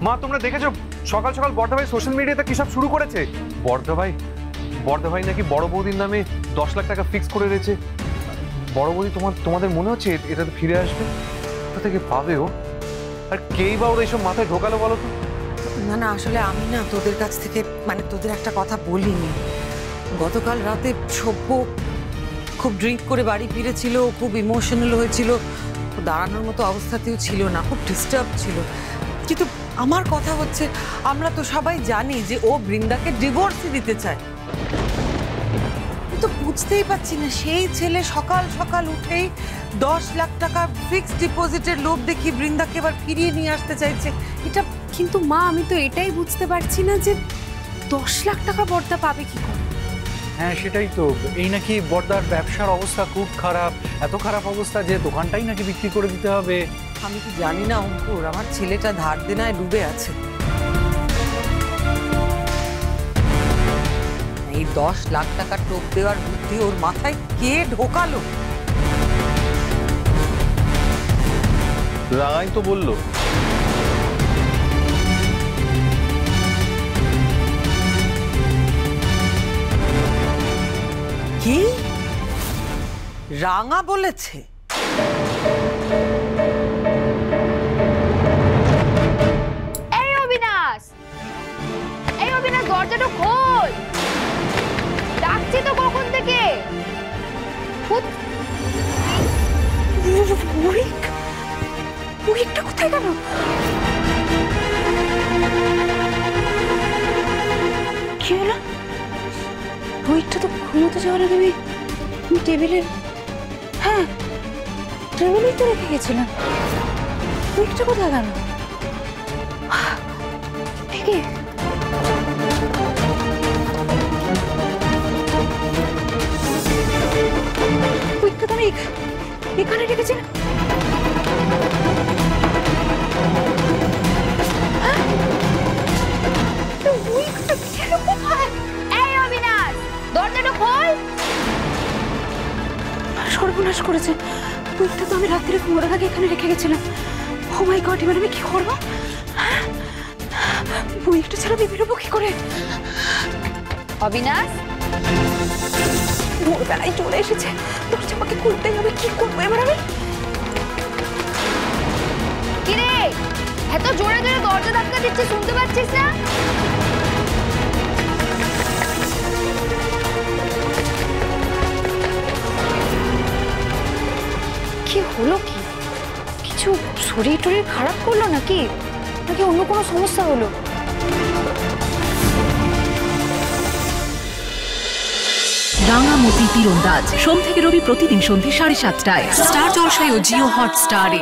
মা তোমরা দেখেছো সকাল সকাল বর্ধা ভাই সোশ্যাল মিডিয়াতে কি সব শুরু করেছে? বর্ধা ভাই নাকি বড় বৌদির নামে 10 লাখ টাকা ফিক্স করে রয়েছে। বড় বৌদি তোমাদের মনে হচ্ছে এটা ফিরে আসবে? কোথা থেকে পাবে ও? আর কেই বা ওর এইসব মাথায় ঢোকালো বলো তো? না না, আসলে আমি না তোদের কাছ থেকে তোদের একটা কথা বলিনি। গতকাল রাতে সভ্য খুব ড্রিঙ্ক করে বাড়ি ফিরেছিল, খুব ইমোশনাল হয়েছিল, দাঁড়ানোর মতো অবস্থাতেও ছিল না, খুব ডিস্টার্ব ছিল। কিন্তু আমার কথা হচ্ছে, আমরা তো সবাই জানি যে ও বৃন্দাকে ডিভোর্সই দিতে চায়। তো বুঝতেই পারছি না, সেই ছেলে সকাল সকাল উঠেই 10 লাখ টাকা ফিক্সড ডিপোজিটের লোভ দেখি বৃন্দাকে এবার ফিরিয়ে নিয়ে আসতে চাইছে। এটা কিন্তু মা, আমি তো এটাই বুঝতে পারছি না যে 10 লাখ টাকা বর্দা পাবে কি করে। হ্যাঁ সেটাই তো, এই নাকি বর্দার ব্যবসার অবস্থা খুব খারাপ, এত খারাপ অবস্থা যে দোকানটাই নাকি বিক্রি করে দিতে হবে। আমি কি জানি না অঙ্কুর, আমার ছেলেটা ধার দেনায় ডুবে আছে। এই 10 লাখ টাকা টোপ দেওয়ার বুদ্ধি ওর মাথায় কে ঢোকালো? রাঙাই তো বললো। কি রাঙা বলেছে? এই অবিনাশ, দরজাটা খোল, ডাকছি তো কখন থেকে। একটা কোথায় গেল? কি হলো? বইটা তো ঘুমোতে যাওয়ার আগে আমি টেবিলের, হ্যাঁ টেবিলেই তো রেখে গেছিলাম। বইটা কোথায় গেল? ঠিকই, বইটা তো আমি এখানে রেখেছিলাম। সর্বনাশ করেছে, বইটা তো আমি রাত্রে ঘুমোর আগে এখানে রেখে গেছিলাম। ও মাই গড, এবার আমি কি করবো? বইটা ছাড়া আমি বেরোবো কি করে? অবিনাশ ভোরবেলায় চলে এসেছে, দরজা আমাকে খুলতেই হবে। কি করবো এবার আমি? কিরে, এত জোরে জোরে দরজা ধাক্কা দিচ্ছে, শুনতে পাচ্ছিস না? কি হলো? কি কিছু শরীর টরীর খারাপ করলো নাকি অন্য কোনো সমস্যা হলো? রাঙামতি তীরন্দাজ সোম থেকে রবি প্রতিদিন সন্ধ্যে 7:30টায় স্টার জলসায় ও জিও হটস্টারে।